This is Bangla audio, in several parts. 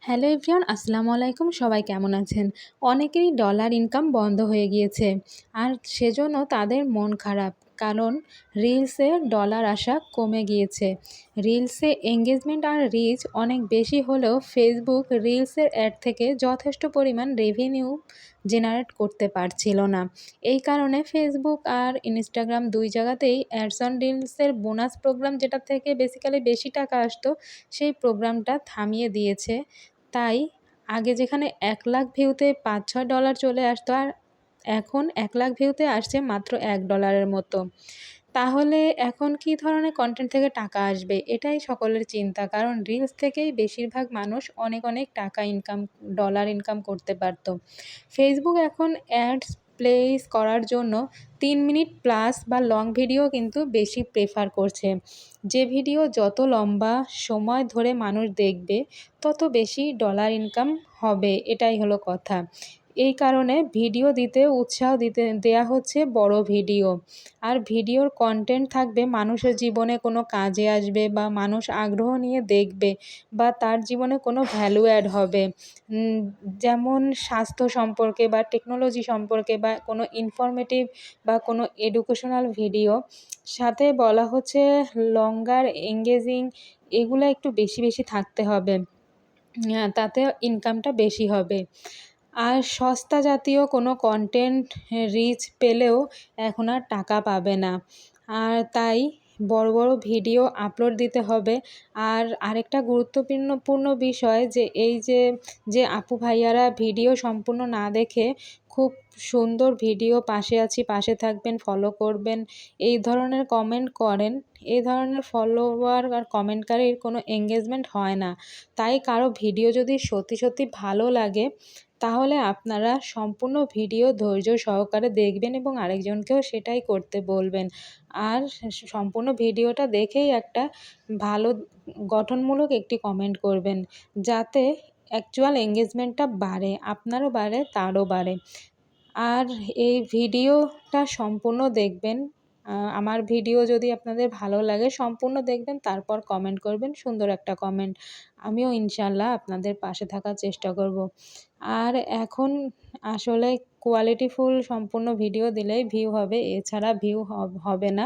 হ্যালো এভরিওয়ান, আসসালামু আলাইকুম। সবাই কেমন আছেন? অনেকেরই ডলার ইনকাম বন্ধ হয়ে গিয়েছে, আর সেজন্য তাদের মন খারাপ। কারণ রিলসে ডলার আসা কমে গিয়েছে। রিলসে এঙ্গেজমেন্ট আর রিচ অনেক বেশি হলেও ফেসবুক রিলসের অ্যাড থেকে যথেষ্ট পরিমাণ রেভিনিউ জেনারেট করতে পারছিল না। এই কারণে ফেসবুক আর ইনস্টাগ্রাম দুই জায়গাতেই অ্যাডস অন রিলসের বোনাস প্রোগ্রাম, যেটা থেকে বেসিক্যালি বেশি টাকা আসতো, সেই প্রোগ্রামটা থামিয়ে দিয়েছে। তাই আগে যেখানে ১,০০,০০০ ভিউতে $৫-৬ চলে আসতো, আর এখন ১,০০,০০০ ভিউতে আসছে মাত্র $১ মতো। তাহলে এখন কী ধরনের কনটেন্ট থেকে টাকা আসবে? এটাই সকলের চিন্তা। কারণ রিলস থেকেই বেশিরভাগ মানুষ অনেক, অনেক টাকা ইনকাম, ডলার ইনকাম করতে পারত। ফেসবুক এখন অ্যাডস প্লেস করার জন্য ৩ মিনিট প্লাস বা লং ভিডিও কিন্তু বেশি প্রেফার করছে। যে ভিডিও যত লম্বা সময় ধরে মানুষ দেখবে, তত বেশি ডলার ইনকাম হবে, এটাই হলো কথা। এই কারণে ভিডিও দিতে উৎসাহ দেয়া হচ্ছে বড় ভিডিও। আর ভিডিওর কনটেন্ট থাকবে মানুষের জীবনে কোনো কাজে আসবে, বা মানুষ আগ্রহ নিয়ে দেখবে, বা তার জীবনে কোনো ভ্যালু অ্যাড হবে। যেমন স্বাস্থ্য সম্পর্কে বা টেকনোলজি সম্পর্কে, বা কোনো ইনফরমেটিভ বা কোনো এডুকেশনাল ভিডিও। সাথে বলা হচ্ছে লঙ্গার এঙ্গেজিং, এগুলো একটু বেশি, বেশি থাকতে হবে। তাতে ইনকামটা বেশি হবে। আর সস্তা জাতীয় কোনো কনটেন্ট রিচ পেলেও এখন আর টাকা পাবে না। আর তাই বড়, বড় ভিডিও আপলোড দিতে হবে। আর আরেকটা গুরুত্বপূর্ণ বিষয়, যে এই যে আপু ভাইয়ারা ভিডিও সম্পূর্ণ না দেখে খুব সুন্দর ভিডিও পাশে আছি, পাশে থাকবেন, ফলো করবেন, এই ধরনের কমেন্ট করেন, এই ধরনের ফলোয়ার আর কমেন্টকারীর কোনো এঙ্গেজমেন্ট হয় না। তাই কারো ভিডিও যদি সত্যি, সত্যি ভালো লাগে, তাহলে আপনারা সম্পূর্ণ ভিডিও ধৈর্য সহকারে দেখবেন এবং আরেকজনকেও সেটাই করতে বলবেন। আর সম্পূর্ণ ভিডিওটা দেখেই একটা ভালো গঠনমূলক একটি কমেন্ট করবেন, যাতে অ্যাকচুয়াল এঙ্গেজমেন্টটা বাড়ে, আপনারও বাড়ে, তারও বাড়ে। আর এই ভিডিওটা সম্পূর্ণ দেখবেন। আমার ভিডিও যদি আপনাদের ভালো লাগে সম্পূর্ণ দেখবেন, তারপর কমেন্ট করবেন সুন্দর একটা কমেন্ট। আমিও ইনশাআল্লাহ আপনাদের পাশে থাকার চেষ্টা করব। আর এখন আসলে কোয়ালিটিফুল সম্পূর্ণ ভিডিও দিলেই ভিউ হবে, এছাড়া ভিউ হবে না।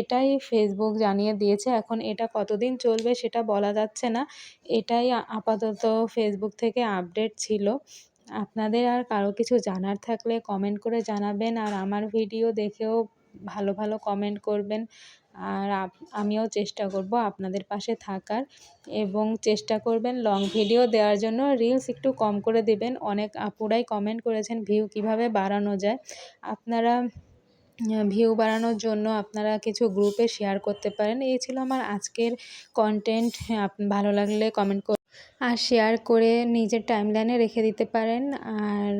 এটাই ফেসবুক জানিয়ে দিয়েছে। এখন এটা কতদিন চলবে সেটা বলা যাচ্ছে না। এটাই আপাতত ফেসবুক থেকে আপডেট ছিল। আপনাদের আর কারো কিছু জানার থাকলে কমেন্ট করে জানাবেন। আর আমার ভিডিও দেখেও ভালো, ভালো কমেন্ট করবেন। আর আমিও চেষ্টা করব আপনাদের পাশে থাকার, এবং চেষ্টা করবেন লং ভিডিও দেওয়ার জন্য। রিলস একটু কম করে দিবেন। অনেক আপুরাই কমেন্ট করেছেন ভিউ কিভাবে বাড়ানো যায়। আপনারা ভিউ বাড়ানোর জন্য আপনারা কিছু গ্রুপে শেয়ার করতে পারেন। এই ছিল আমার আজকের কনটেন্ট। ভালো লাগলে কমেন্ট আর শেয়ার করে নিজের টাইমলাইনে রেখে দিতে পারেন। আর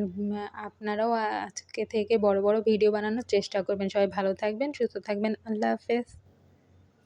আপনারাও আজকে থেকে বড়, বড় ভিডিও বানানোর চেষ্টা করবেন। সবাই ভালো থাকবেন, সুস্থ থাকবেন। আল্লাহ হাফেজ।